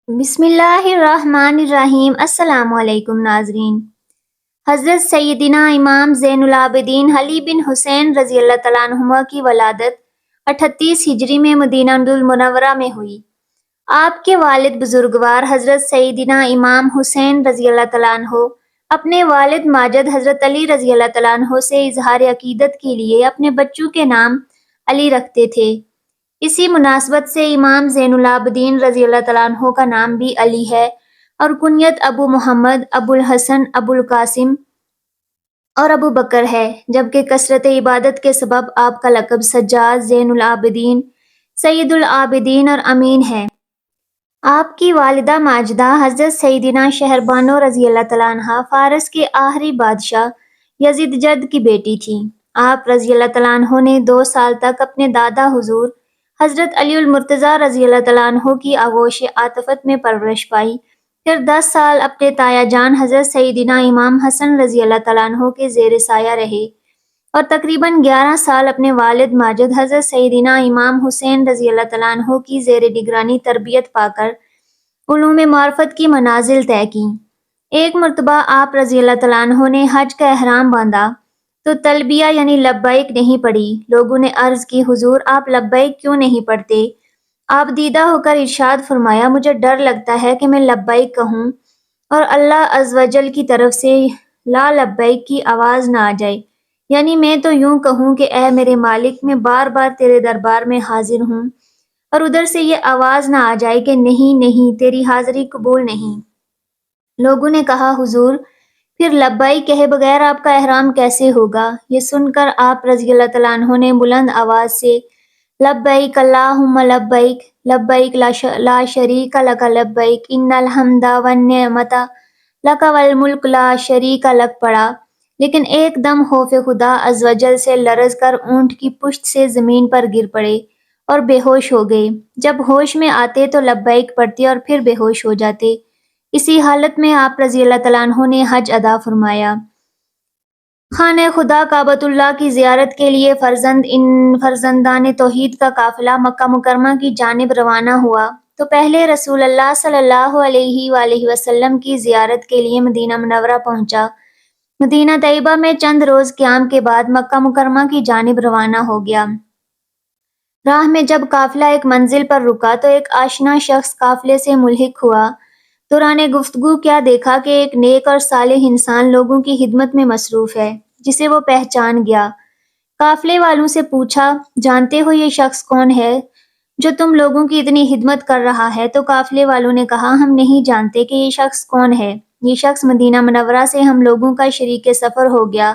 بسم اللہ الرحمن الرحیم۔ السلام علیکم ناظرین۔ حضرت سیدنا امام زین العابدین علی بن حسین رضی اللہ تعالیٰ عنہما کی ولادت 38 ہجری میں مدینہ المنورہ میں ہوئی۔ آپ کے والد بزرگوار حضرت سیدنا امام حسین رضی اللہ تعالیٰ عنہ اپنے والد ماجد حضرت علی رضی اللہ تعالیٰ عنہ سے اظہار عقیدت کے لیے اپنے بچوں کے نام علی رکھتے تھے۔ اسی مناسبت سے امام زین العابدین رضی اللہ تعالیٰ عنہ کا نام بھی علی ہے اور کنیت ابو محمد، ابو الحسن، ابو القاسم اور ابو بکر ہے، جبکہ کثرت عبادت کے سبب آپ کا لقب سجاد، زین العابدین، سید العابدین اور امین ہے۔ آپ کی والدہ ماجدہ حضرت سیدنا شہربانو رضی اللہ تعالیٰ عنہ فارس کے آخری بادشاہ یزید جد کی بیٹی تھیں۔ آپ رضی اللہ تعالیٰ عنہ نے 2 سال تک اپنے دادا حضور حضرت علی المرتضیٰ رضی اللہ تعالیٰ عنہ کی آغوش عاطفت میں پرورش پائی، پھر 10 سال اپنے تایا جان حضرت سیدنا امام حسن رضی اللہ تعالیٰ عنہ کے زیر سایہ رہے اور تقریباً 11 سال اپنے والد ماجد حضرت سیدنا امام حسین رضی اللہ تعالیٰ عنہ کی زیر نگرانی تربیت پا کر علوم معرفت کی منازل طے کیں۔ ایک مرتبہ آپ رضی اللہ تعالیٰ عنہ نے حج کا احرام باندھا تو تلبیہ یعنی لبیک نہیں پڑھی۔ لوگوں نے عرض کی، حضور آپ لبیک کیوں نہیں پڑھتے؟ آپ دیدہ ہو کر ارشاد فرمایا، مجھے ڈر لگتا ہے کہ میں لبیک کہوں اور اللہ عز و جل کی طرف سے لا لبیک کی آواز نہ آ جائے، یعنی میں تو یوں کہوں کہ اے میرے مالک، میں بار بار تیرے دربار میں حاضر ہوں، اور ادھر سے یہ آواز نہ آ جائے کہ نہیں نہیں، تیری حاضری قبول نہیں۔ لوگوں نے کہا، حضور پھر لبیک کہے بغیر آپ کا احرام کیسے ہوگا؟ یہ سن کر آپ رضی اللہ تعالیٰ عنہ نے بلند آواز سے لبیک اللہم لبیک، لبیک لا شریک لک لبیک، ان الحمد والنعمت لک والملک لا شریک لک پڑھا، لیکن ایک دم خوف خدا عز و جل سے لرز کر اونٹ کی پشت سے زمین پر گر پڑے اور بے ہوش ہو گئے۔ جب ہوش میں آتے تو لبیک پڑھتے اور پھر بے ہوش ہو جاتے۔ اسی حالت میں آپ رضی اللہ تعالیٰ عنہ نے حج ادا فرمایا۔ خانہ خدا کعبۃ اللہ کی زیارت کے لیے فرزندان توحید کا قافلہ مکہ مکرمہ کی جانب روانہ ہوا تو پہلے رسول اللہ صلی اللہ علیہ وآلہ وسلم کی زیارت کے لیے مدینہ منورہ پہنچا۔ مدینہ طیبہ میں چند روز قیام کے بعد مکہ مکرمہ کی جانب روانہ ہو گیا۔ راہ میں جب قافلہ ایک منزل پر رکا تو ایک آشنا شخص قافلے سے ملحق ہوا۔ دوران گفتگو کیا دیکھا کہ ایک نیک اور صالح انسان لوگوں کی خدمت میں مصروف ہے، جسے وہ پہچان گیا۔ قافلے والوں سے پوچھا، جانتے ہو یہ شخص کون ہے جو تم لوگوں کی اتنی خدمت کر رہا ہے؟ تو قافلے والوں نے کہا، ہم نہیں جانتے کہ یہ شخص کون ہے، یہ شخص مدینہ منورہ سے ہم لوگوں کا شریک سفر ہو گیا۔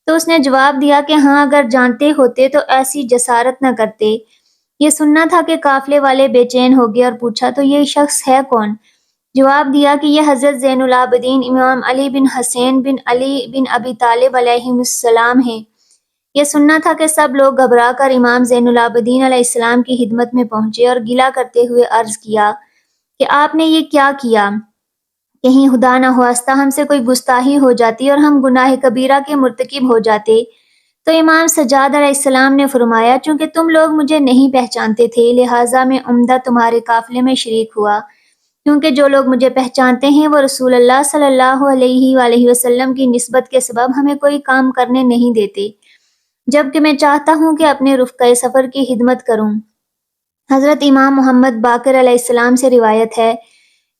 تو اس نے جواب دیا کہ ہاں، اگر جانتے ہوتے تو ایسی جسارت نہ کرتے۔ یہ سننا تھا کہ قافلے والے بے چین ہو گئے اور پوچھا، تو یہ شخص ہے کون؟ جواب دیا کہ یہ حضرت زین العابدین امام علی بن حسین بن علی بن ابی طالب علیہ السلام ہیں۔ یہ سننا تھا کہ سب لوگ گھبرا کر امام زین العابدین علیہ السلام کی خدمت میں پہنچے اور گلہ کرتے ہوئے عرض کیا کہ آپ نے یہ کیا کیا؟ کہیں خدا نہ خواستہ ہم سے کوئی گستاخی ہو جاتی اور ہم گناہ کبیرہ کے مرتکب ہو جاتے۔ تو امام سجاد علیہ السلام نے فرمایا، چونکہ تم لوگ مجھے نہیں پہچانتے تھے، لہٰذا میں عمدہ تمہارے قافلے میں شریک ہوا، کیونکہ جو لوگ مجھے پہچانتے ہیں وہ رسول اللہ صلی اللہ علیہ وآلہ وسلم کی نسبت کے سبب ہمیں کوئی کام کرنے نہیں دیتے، جبکہ میں چاہتا ہوں کہ اپنے رفقۂ سفر کی خدمت کروں۔ حضرت امام محمد باقر علیہ السلام سے روایت ہے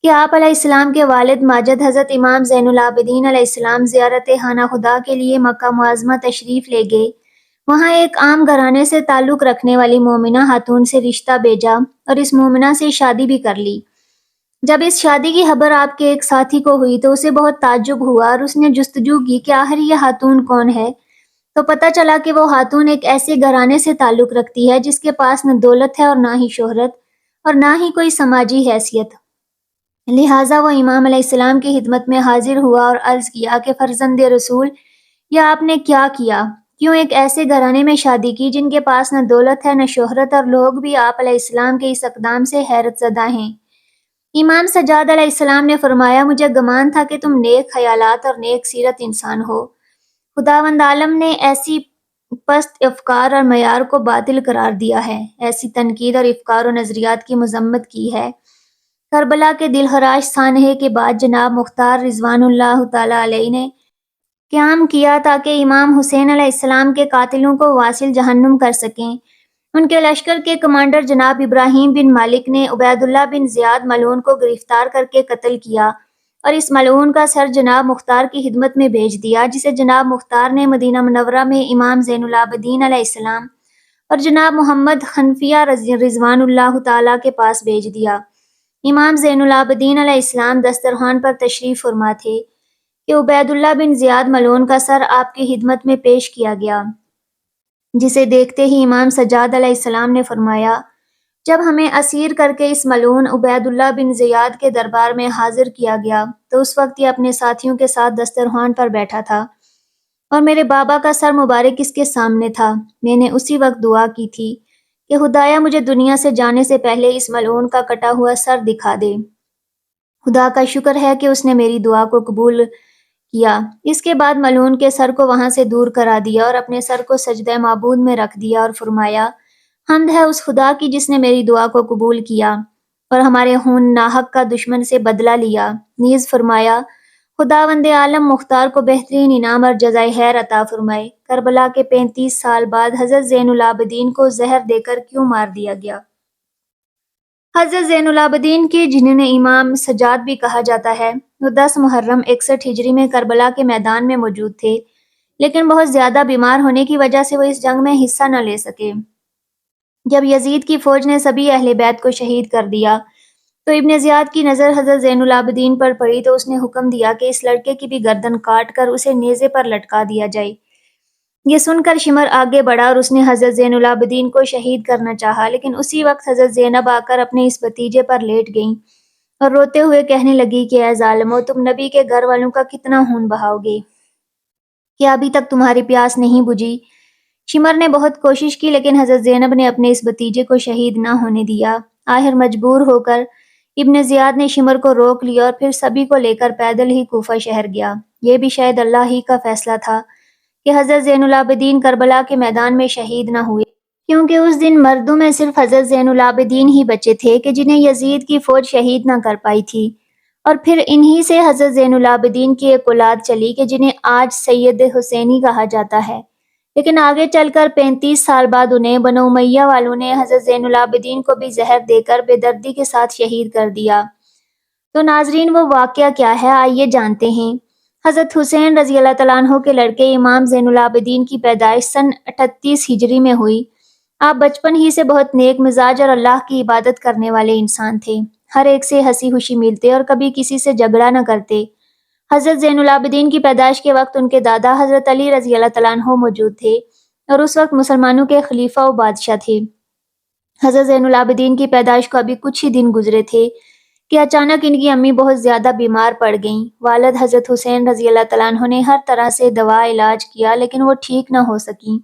کہ آپ علیہ السلام کے والد ماجد حضرت امام زین العابدین علیہ السلام زیارت خانہ خدا کے لیے مکہ معظمہ تشریف لے گئے۔ وہاں ایک عام گھرانے سے تعلق رکھنے والی مومنہ خاتون سے رشتہ بھیجا اور اس مومنہ سے شادی بھی کر لی۔ جب اس شادی کی خبر آپ کے ایک ساتھی کو ہوئی تو اسے بہت تعجب ہوا اور اس نے جستجو کی کہ آخر یہ خاتون کون ہے؟ تو پتہ چلا کہ وہ خاتون ایک ایسے گھرانے سے تعلق رکھتی ہے جس کے پاس نہ دولت ہے اور نہ ہی شہرت اور نہ ہی کوئی سماجی حیثیت۔ لہٰذا وہ امام علیہ السلام کی خدمت میں حاضر ہوا اور عرض کیا کہ فرزند رسول، یہ آپ نے کیا کیا؟ کیوں ایک ایسے گھرانے میں شادی کی جن کے پاس نہ دولت ہے نہ شہرت، اور لوگ بھی آپ علیہ السلام کے اس اقدام سے حیرت زدہ ہیں؟ امام سجاد علیہ السلام نے فرمایا، مجھے گمان تھا کہ تم نیک خیالات اور نیک سیرت انسان ہو۔ خداوند عالم نے ایسی پست افکار اور معیار کو باطل قرار دیا ہے، ایسی تنقید اور افکار و نظریات کی مذمت کی ہے۔ کربلا کے دلخراش سانحے کے بعد جناب مختار رضوان اللہ تعالیٰ علیہ نے قیام کیا تاکہ امام حسین علیہ السلام کے قاتلوں کو واصل جہنم کر سکیں۔ ان کے لشکر کے کمانڈر جناب ابراہیم بن مالک نے عبید اللہ بن زیاد ملعون کو گرفتار کر کے قتل کیا اور اس ملعون کا سر جناب مختار کی خدمت میں بھیج دیا، جسے جناب مختار نے مدینہ منورہ میں امام زین العابدین علیہ السلام اور جناب محمد حنفیہ رضوان اللہ تعالیٰ کے پاس بھیج دیا۔ امام زین العابدین علیہ السلام دسترخوان پر تشریف فرما تھے کہ عبید اللہ بن زیاد ملعون کا سر آپ کی خدمت میں پیش کیا گیا، جسے دیکھتے ہی امام سجاد علیہ السلام نے فرمایا، جب ہمیں اسیر کر کے اس ملعون عبید اللہ بن زیاد کے دربار میں حاضر کیا گیا تو اس وقت یہ اپنے ساتھیوں کے ساتھ دسترخوان پر بیٹھا تھا اور میرے بابا کا سر مبارک اس کے سامنے تھا۔ میں نے اسی وقت دعا کی تھی کہ خدایا مجھے دنیا سے جانے سے پہلے اس ملعون کا کٹا ہوا سر دکھا دے۔ خدا کا شکر ہے کہ اس نے میری دعا کو قبول کیا۔ اس کے بعد ملعون کے سر کو وہاں سے دور کرا دیا اور اپنے سر کو سجدہ معبود میں رکھ دیا اور فرمایا، حمد ہے اس خدا کی جس نے میری دعا کو قبول کیا اور ہمارے خون ناحق کا دشمن سے بدلہ لیا۔ نیز فرمایا، خداوند عالم مختار کو بہترین انعام اور جزائے خیر عطا فرمائے۔ کربلا کے 35 سال بعد حضرت زین العابدین کو زہر دے کر کیوں مار دیا گیا؟ حضرت زین العابدین کے جنہیں امام سجاد بھی کہا جاتا ہے، وہ 10 محرم 61 ہجری میں کربلا کے میدان میں موجود تھے، لیکن بہت زیادہ بیمار ہونے کی وجہ سے وہ اس جنگ میں حصہ نہ لے سکے۔ جب یزید کی فوج نے سبھی اہل بیت کو شہید کر دیا تو ابن زیاد کی نظر حضرت زین العابدین پر پڑی تو اس نے حکم دیا کہ اس لڑکے کی بھی گردن کاٹ کر اسے نیزے پر لٹکا دیا جائے۔ یہ سن کر شمر آگے بڑھا اور اس نے حضرت زین العابدین کو شہید کرنا چاہا، لیکن اسی وقت حضرت زینب آ کر اپنے اس بھتیجے پر لیٹ گئیں اور روتے ہوئے کہنے لگی کہ اے ظالمو، تم نبی کے گھر والوں کا کتنا خون بہاؤ گے؟ کیا ابھی تک تمہاری پیاس نہیں بجھی؟ شمر نے بہت کوشش کی لیکن حضرت زینب نے اپنے اس بھتیجے کو شہید نہ ہونے دیا۔ آخر مجبور ہو کر ابن زیاد نے شمر کو روک لیا اور پھر سبھی کو لے کر پیدل ہی کوفہ شہر گیا۔ یہ بھی شاید اللہ ہی کا فیصلہ تھا کہ حضرت زین العابدین کربلا کے میدان میں شہید نہ ہوئے، کیونکہ اس دن مردوں میں صرف حضرت زین العابدین ہی بچے تھے کہ جنہیں یزید کی فوج شہید نہ کر پائی تھی، اور پھر انہی سے حضرت زین العابدین کی ایک اولاد چلی کہ جنہیں آج سید حسینی کہا جاتا ہے، لیکن آگے چل کر 35 سال بعد انہیں بنو امیہ والوں نے حضرت زین العابدین کو بھی زہر دے کر بے دردی کے ساتھ شہید کر دیا۔ تو ناظرین، وہ واقعہ کیا ہے، آئیے جانتے ہیں۔ حضرت حسین رضی اللہ تعالیٰ عنہ کے لڑکے امام زین العابدین کی پیدائش سن 38 ہجری میں ہوئی۔ آپ بچپن ہی سے بہت نیک مزاج اور اللہ کی عبادت کرنے والے انسان تھے، ہر ایک سے ہنسی خوشی ملتے اور کبھی کسی سے جھگڑا نہ کرتے۔ حضرت زین العابدین کی پیدائش کے وقت ان کے دادا حضرت علی رضی اللہ تعالیٰ عنہ موجود تھے اور اس وقت مسلمانوں کے خلیفہ و بادشاہ تھے۔ حضرت زین العابدین کی پیدائش کو ابھی کچھ ہی دن گزرے تھے کہ اچانک ان کی امی بہت زیادہ بیمار پڑ گئیں۔ والد حضرت حسین رضی اللہ تعالیٰ عنہ نے ہر طرح سے دوا علاج کیا لیکن وہ ٹھیک نہ ہو سکیں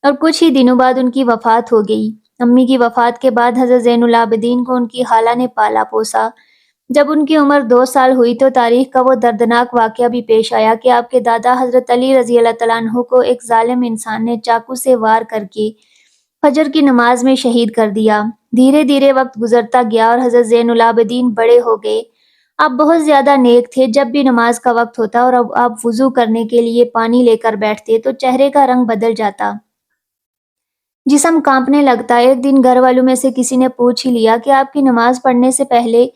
اور کچھ ہی دنوں بعد ان کی وفات ہو گئی۔ امی کی وفات کے بعد حضرت زین العابدین کو ان کی خالہ نے پالا پوسا۔ جب ان کی عمر 2 سال ہوئی تو تاریخ کا وہ دردناک واقعہ بھی پیش آیا کہ آپ کے دادا حضرت علی رضی اللہ تعالیٰ عنہ کو ایک ظالم انسان نے چاقو سے وار کر کے فجر کی نماز میں شہید کر دیا۔ دھیرے دھیرے وقت گزرتا گیا اور حضرت زین العابدین بڑے ہو گئے۔ آپ بہت زیادہ نیک تھے، جب بھی نماز کا وقت ہوتا اور اب آپ وضو کرنے کے لیے پانی لے کر بیٹھتے تو چہرے کا رنگ بدل جاتا، جسم کانپنے لگتا۔ ایک دن گھر والوں میں سے کسی نے پوچھ ہی لیا کہ آپ کی نماز پڑھنے سے پہلے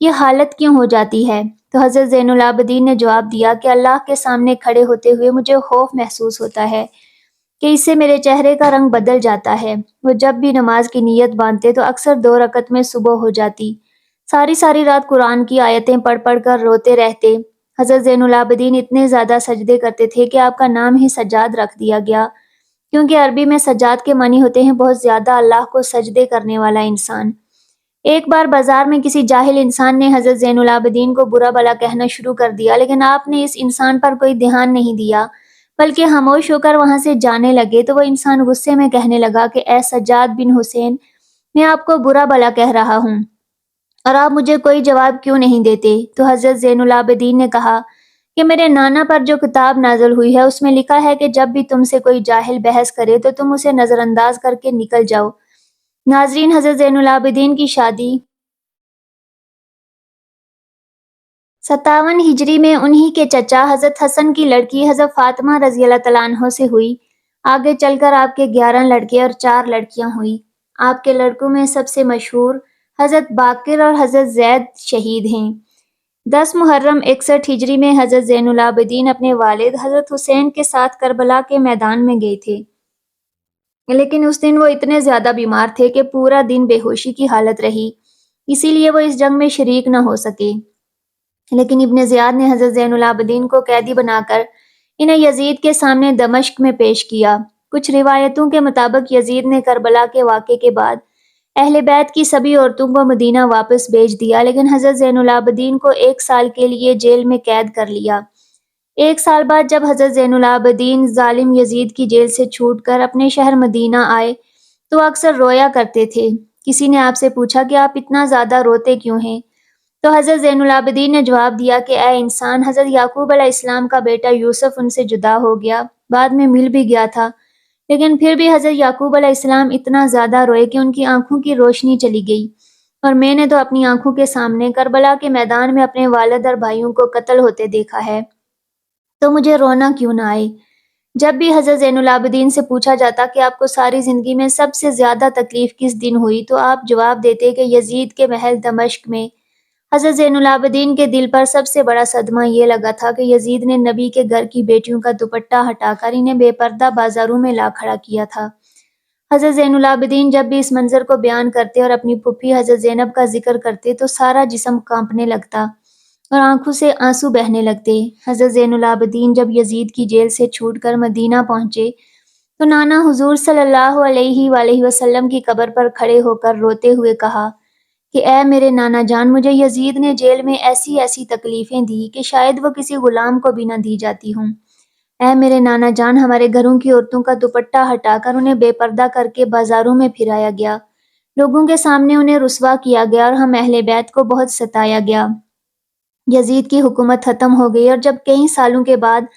یہ حالت کیوں ہو جاتی ہے؟ تو حضرت زین العابدین نے جواب دیا کہ اللہ کے سامنے کھڑے ہوتے ہوئے مجھے خوف محسوس ہوتا ہے کہ اس سے میرے چہرے کا رنگ بدل جاتا ہے۔ وہ جب بھی نماز کی نیت باندھتے تو اکثر 2 رکعت میں صبح ہو جاتی۔ ساری رات قرآن کی آیتیں پڑھ پڑھ کر روتے رہتے۔ حضرت زین العابدین اتنے زیادہ سجدے کرتے تھے کہ آپ کا نام ہی سجاد رکھ دیا گیا، کیونکہ عربی میں سجاد کے معنی ہوتے ہیں بہت زیادہ اللہ کو سجدے کرنے والا انسان۔ ایک بار بازار میں کسی جاہل انسان نے حضرت زین العابدین کو برا بھلا کہنا شروع کر دیا، لیکن آپ نے اس انسان پر کوئی دھیان نہیں دیا بلکہ خاموش ہو کر وہاں سے جانے لگے۔ تو وہ انسان غصے میں کہنے لگا کہ اے سجاد بن حسین، میں آپ کو برا بھلا کہہ رہا ہوں اور آپ مجھے کوئی جواب کیوں نہیں دیتے؟ تو حضرت زین العابدین نے کہا کہ میرے نانا پر جو کتاب نازل ہوئی ہے اس میں لکھا ہے کہ جب بھی تم سے کوئی جاہل بحث کرے تو تم اسے نظر انداز کر کے نکل جاؤ۔ ناظرین، حضرت زین العابدین کی شادی 57 ہجری میں انہی کے چچا حضرت حسن کی لڑکی حضرت فاطمہ رضی اللہ تعالیٰ عنہ سے ہوئی۔ آگے چل کر آپ کے 11 لڑکے اور 4 لڑکیاں ہوئی۔ آپ کے لڑکوں میں سب سے مشہور حضرت باقر اور حضرت زید شہید ہیں۔ 10 محرم 61 ہجری میں حضرت زین العابدین اپنے والد حضرت حسین کے ساتھ کربلا کے میدان میں گئے تھے، لیکن اس دن وہ اتنے زیادہ بیمار تھے کہ پورا دن بے ہوشی کی حالت رہی، اسی لیے وہ اس جنگ میں شریک نہ ہو سکے۔ لیکن ابن زیاد نے حضرت زین العابدین کو قیدی بنا کر انہیں یزید کے سامنے دمشق میں پیش کیا۔ کچھ روایتوں کے مطابق یزید نے کربلا کے واقعے کے بعد اہل بیت کی سبھی عورتوں کو مدینہ واپس بھیج دیا، لیکن حضرت زین العابدین کو 1 سال کے لیے جیل میں قید کر لیا۔ 1 سال بعد جب حضرت زین العابدین ظالم یزید کی جیل سے چھوٹ کر اپنے شہر مدینہ آئے تو اکثر رویا کرتے تھے۔ کسی نے آپ سے پوچھا کہ آپ اتنا زیادہ روتے کیوں ہیں؟ تو حضرت زین العابدین نے جواب دیا کہ اے انسان، حضرت یعقوب علیہ السلام کا بیٹا یوسف ان سے جدا ہو گیا، بعد میں مل بھی گیا تھا، لیکن پھر بھی حضرت یعقوب علیہ السلام اتنا زیادہ روئے کہ ان کی آنکھوں کی روشنی چلی گئی، اور میں نے تو اپنی آنکھوں کے سامنے کربلا کے میدان میں اپنے والد اور بھائیوں کو قتل ہوتے دیکھا ہے، تو مجھے رونا کیوں نہ آئے؟ جب بھی حضرت زین العابدین سے پوچھا جاتا کہ آپ کو ساری زندگی میں سب سے زیادہ تکلیف کس دن ہوئی تو آپ جواب دیتے کہ یزید کے محل دمشق میں۔ حضرت زین العابدین کے دل پر سب سے بڑا صدمہ یہ لگا تھا کہ یزید نے نبی کے گھر کی بیٹیوں کا دوپٹہ ہٹا کر انہیں بے پردہ بازاروں میں لا کھڑا کیا تھا۔ حضرت زین العابدین جب بھی اس منظر کو بیان کرتے اور اپنی پھوپھی حضرت زینب کا ذکر کرتے تو سارا جسم کانپنے لگتا اور آنکھوں سے آنسو بہنے لگتے۔ حضرت زین العابدین جب یزید کی جیل سے چھوٹ کر مدینہ پہنچے تو نانا حضور صلی اللہ علیہ وآلہ وسلم کی قبر پر کھڑے ہو کر روتے ہوئے کہا کہ اے میرے نانا جان، مجھے یزید نے جیل میں ایسی ایسی تکلیفیں دی کہ شاید وہ کسی غلام کو بھی نہ دی جاتی ہوں۔ اے میرے نانا جان، ہمارے گھروں کی عورتوں کا دوپٹہ ہٹا کر انہیں بے پردہ کر کے بازاروں میں پھرایا گیا، لوگوں کے سامنے انہیں رسوا کیا گیا اور ہم اہل بیت کو بہت ستایا گیا۔ یزید کی حکومت ختم ہو گئی اور جب کئی سالوں کے بعد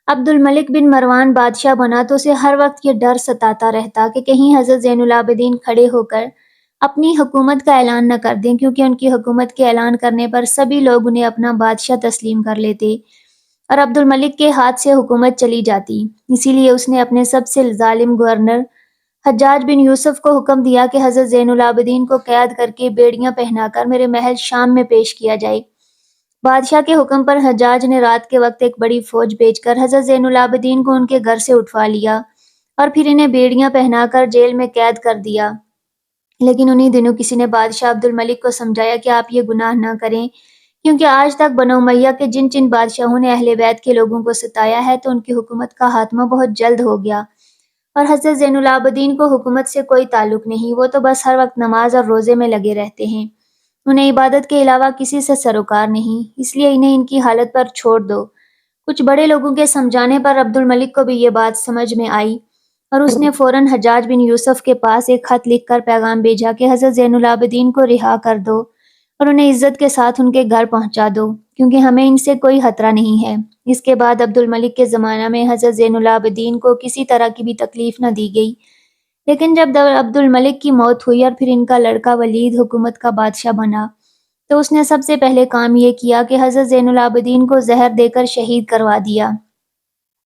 عبد الملک بن مروان بادشاہ بنا تو اسے ہر وقت یہ ڈر ستاتا رہتا کہ کہیں حضرت زین العابدین کھڑے ہو کر اپنی حکومت کا اعلان نہ کر دیں، کیونکہ ان کی حکومت کے اعلان کرنے پر سبھی لوگ انہیں اپنا بادشاہ تسلیم کر لیتے اور عبد الملک کے ہاتھ سے حکومت چلی جاتی۔ اسی لیے اس نے اپنے سب سے ظالم گورنر حجاج بن یوسف کو حکم دیا کہ حضرت زین العابدین کو قید کر کے بیڑیاں پہنا کر میرے محل شام میں پیش کیا جائے۔ بادشاہ کے حکم پر حجاج نے رات کے وقت ایک بڑی فوج بھیج کر حضرت زین العابدین کو ان کے گھر سے اٹھوا لیا اور پھر انہیں بیڑیاں پہنا کر جیل میں قید کر دیا۔ لیکن انہی دنوں کسی نے بادشاہ عبد الملک کو سمجھایا کہ آپ یہ گناہ نہ کریں، کیونکہ آج تک بنو امیہ کے جن بادشاہوں نے اہل بیت کے لوگوں کو ستایا ہے تو ان کی حکومت کا خاتمہ بہت جلد ہو گیا، اور حضرت زین العابدین کو حکومت سے کوئی تعلق نہیں، وہ تو بس ہر وقت نماز اور روزے میں لگے رہتے ہیں، انہیں عبادت کے علاوہ کسی سے سروکار نہیں، اس لیے انہیں ان کی حالت پر چھوڑ دو۔ کچھ بڑے لوگوں کے سمجھانے پر عبد الملک کو بھی یہ بات سمجھ میں آئی اور اس نے فوراً حجاج بن یوسف کے پاس ایک خط لکھ کر پیغام بھیجا کہ حضرت زین العابدین کو رہا کر دو اور انہیں عزت کے ساتھ ان کے گھر پہنچا دو، کیونکہ ہمیں ان سے کوئی خطرہ نہیں ہے۔ اس کے بعد عبد الملک کے زمانہ میں حضرت زین العابدین کو کسی طرح کی بھی تکلیف نہ دی گئی، لیکن جب عبد الملک کی موت ہوئی اور پھر ان کا لڑکا ولید حکومت کا بادشاہ بنا تو اس نے سب سے پہلے کام یہ کیا کہ حضرت زین العابدین کو زہر دے کر شہید کروا دیا،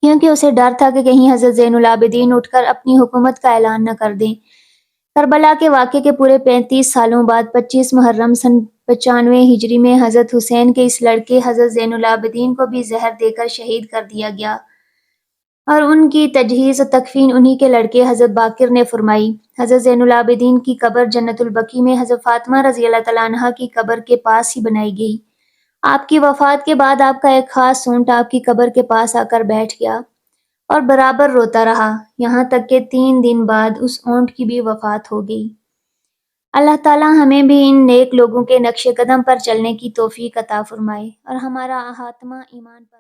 کیونکہ اسے ڈر تھا کہ کہیں حضرت زین العابدین اٹھ کر اپنی حکومت کا اعلان نہ کر دیں۔ کربلا کے واقعے کے پورے 35 سالوں بعد 25 محرم سن 95 ہجری میں حضرت حسین کے اس لڑکے حضرت زین العابدین کو بھی زہر دے کر شہید کر دیا گیا، اور ان کی تجہیز و تکفین انہی کے لڑکے حضرت باقر نے فرمائی۔ حضرت زین العابدین کی قبر جنت البقیع میں حضرت فاطمہ رضی اللہ تعالیٰ عنہا کی قبر کے پاس ہی بنائی گئی۔ آپ کی وفات کے بعد آپ کا ایک خاص اونٹ آپ کی قبر کے پاس آ کر بیٹھ گیا اور برابر روتا رہا، یہاں تک کہ 3 دن بعد اس اونٹ کی بھی وفات ہو گئی۔ اللہ تعالیٰ ہمیں بھی ان نیک لوگوں کے نقش قدم پر چلنے کی توفیق عطا فرمائے اور ہمارا خاتمہ ایمان پر